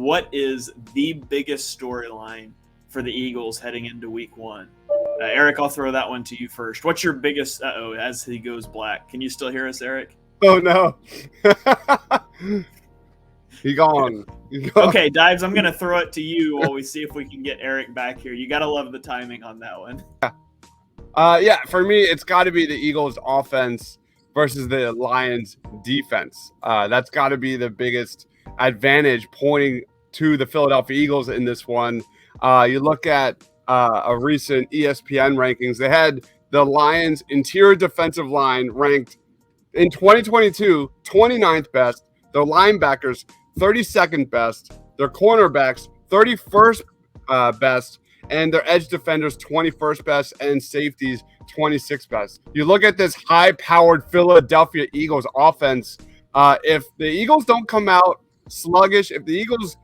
what is the biggest storyline for the Eagles heading into week one? Eric, I'll throw that one to you first. What's your biggest as he goes black? Can you still hear us, Eric? Oh no. He gone. Okay, Dives, I'm going to throw it to you while we see if we can get Eric back here. You got to love the timing on that one. Yeah, for me, it's got to be the Eagles offense versus the Lions defense. That's got to be the biggest advantage pointing to the Philadelphia Eagles in this one. You look at a recent ESPN rankings, they had the Lions interior defensive line ranked in 2022, 29th best, their linebackers 32nd best, their cornerbacks 31st best, and their edge defenders 21st best, and safeties 26th best. You look at this high-powered Philadelphia Eagles offense. If the Eagles don't come out sluggish, if the Eagles,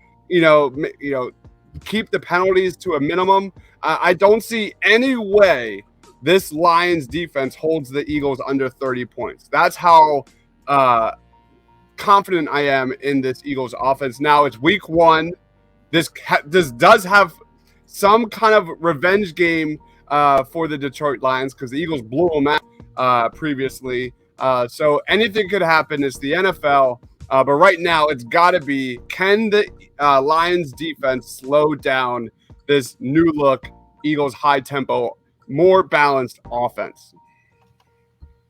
keep the penalties to a minimum, I don't see any way this Lions defense holds the Eagles under 30 points. That's how confident I am in this Eagles offense. Now it's week one. This does have some kind of revenge game for the Detroit Lions because the Eagles blew them out previously. So anything could happen. It's the NFL. But right now it's got to be, can the Lions defense slow down this new look Eagles high tempo, more balanced offense?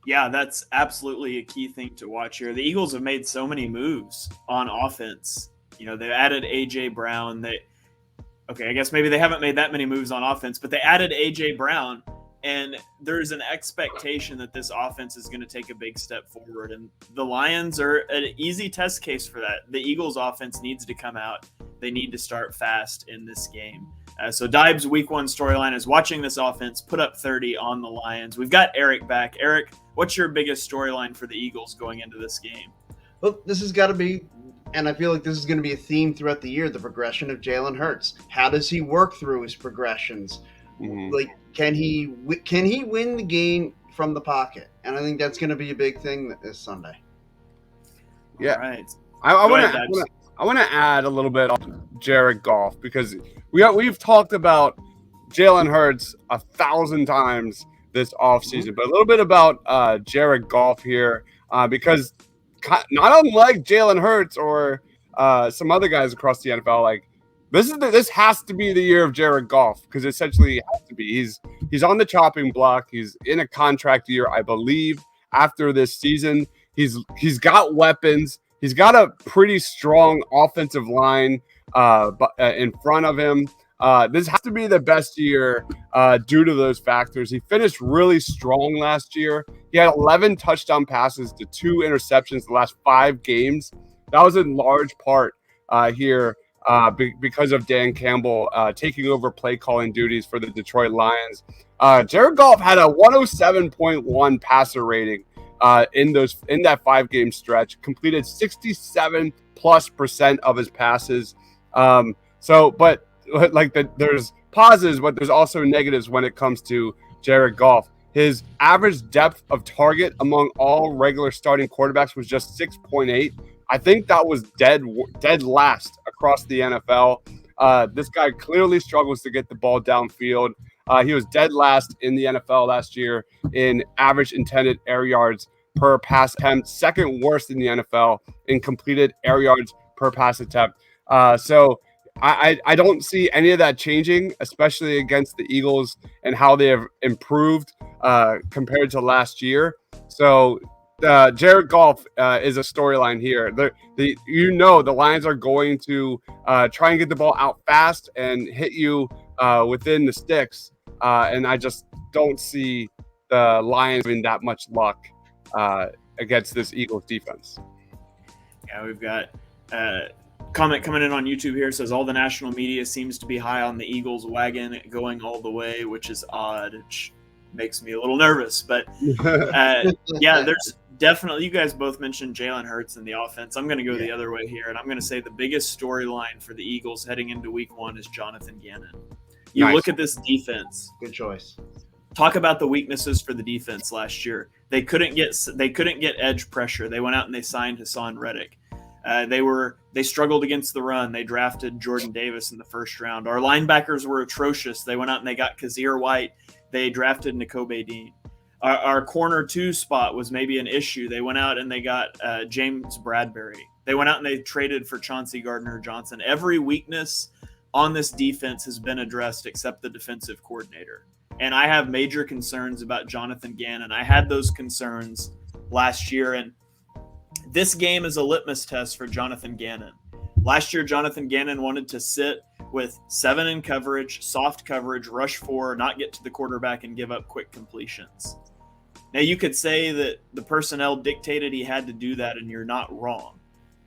Yeah, that's absolutely a key thing to watch here. The Eagles have made so many moves on offense. They added A.J. Brown. I guess maybe they haven't made that many moves on offense, but they added A.J. Brown, and there's an expectation that this offense is going to take a big step forward. And the Lions are an easy test case for that. The Eagles offense needs to come out. They need to start fast in this game. So Dibe's week one storyline is watching this offense put up 30 on the Lions. We've got Eric back. Eric, what's your biggest storyline for the Eagles going into this game? Well, this has got to be, and I feel like this is going to be a theme throughout the year, the progression of Jalen Hurts. How does he work through his progressions? Mm-hmm. Like, can he win the game from the pocket? And I think that's going to be a big thing this Sunday. Yeah. All right. I want to add a little bit on Jared Goff because we've talked about Jalen Hurts 1,000 times this offseason, but a little bit about Jared Goff here because not unlike Jalen Hurts or some other guys across the NFL, like this has to be the year of Jared Goff because essentially it has to be. He's on the chopping block. He's in a contract year, I believe, after this season. He's got weapons. He's got a pretty strong offensive line in front of him. This has to be the best year due to those factors. He finished really strong last year. He had 11 touchdown passes to 2 interceptions the last 5 games. That was in large part here because of Dan Campbell taking over play calling duties for the Detroit Lions. Jared Goff had a 107.1 passer rating in that 5-game stretch, completed 67+% of his passes. There's positives, but there's also negatives when it comes to Jared Goff. His average depth of target among all regular starting quarterbacks was just 6.8. I think that was dead last across the NFL. This guy clearly struggles to get the ball downfield. He was dead last in the NFL last year in average intended air yards per pass attempt, second worst in the NFL in completed air yards per pass attempt. So I don't see any of that changing, especially against the Eagles and how they have improved compared to last year. So Jared Goff is a storyline here. The Lions are going to try and get the ball out fast and hit you within the sticks. And I just don't see the Lions having that much luck against this Eagles defense. Yeah, we've got comment coming in on YouTube here. Says all the national media seems to be high on the Eagles wagon going all the way, which is odd. Which makes me a little nervous. But yeah, there's definitely, you guys both mentioned Jalen Hurts in the offense. I'm going to go the other way here, and I'm going to say the biggest storyline for the Eagles heading into week one is Jonathan Gannon. You look at this defense. Good choice. Talk about the weaknesses for the defense last year. They couldn't get edge pressure. They went out and they signed Hassan Reddick. They struggled against the run. They drafted Jordan Davis in the first round. Our linebackers were atrocious. They went out and they got Kazir White. They drafted Nakobe Dean. Our corner 2 spot was maybe an issue. They went out and they got James Bradbury. They went out and they traded for Chauncey Gardner-Johnson. Every weakness on this defense has been addressed except the defensive coordinator. And I have major concerns about Jonathan Gannon. I had those concerns last year, and this game is a litmus test for Jonathan Gannon. Last year, Jonathan Gannon wanted to sit with 7 in coverage, soft coverage, rush 4, not get to the quarterback, and give up quick completions. Now, you could say that the personnel dictated he had to do that, and you're not wrong.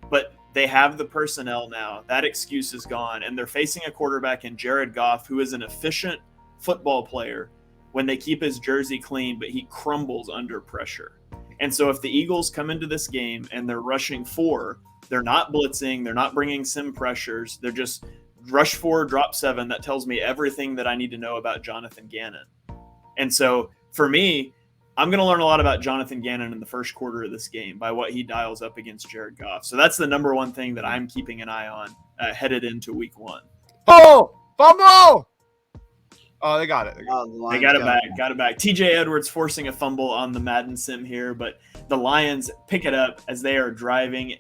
But they have the personnel now. That excuse is gone, and they're facing a quarterback in Jared Goff, who is an efficient football player when they keep his jersey clean, but he crumbles under pressure. And so if the Eagles come into this game and they're rushing 4, they're not blitzing, they're not bringing sim pressures, they're just rush 4, drop 7. That tells me everything that I need to know about Jonathan Gannon. And so for me, I'm going to learn a lot about Jonathan Gannon in the first quarter of this game by what he dials up against Jared Goff. So that's the number one thing that I'm keeping an eye on headed into week 1. Oh, fumble! Oh, they got it. They got it back. TJ Edwards forcing a fumble on the Madden sim here, but the Lions pick it up as they are driving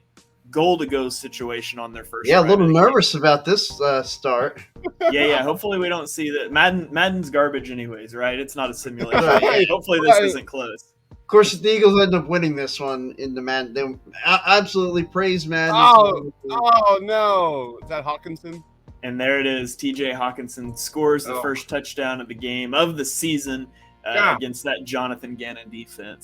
goal-to-go situation on their first. Yeah, a little nervous about this start. Yeah. Hopefully we don't see that. Madden's garbage anyways, right? It's not a simulation. Hopefully this isn't close. Of course, if the Eagles end up winning this one in the Madden, they absolutely praise Madden. Oh no! Is that Hawkinson? And there it is. TJ Hawkinson scores the first touchdown of the game of the season against that Jonathan Gannon defense.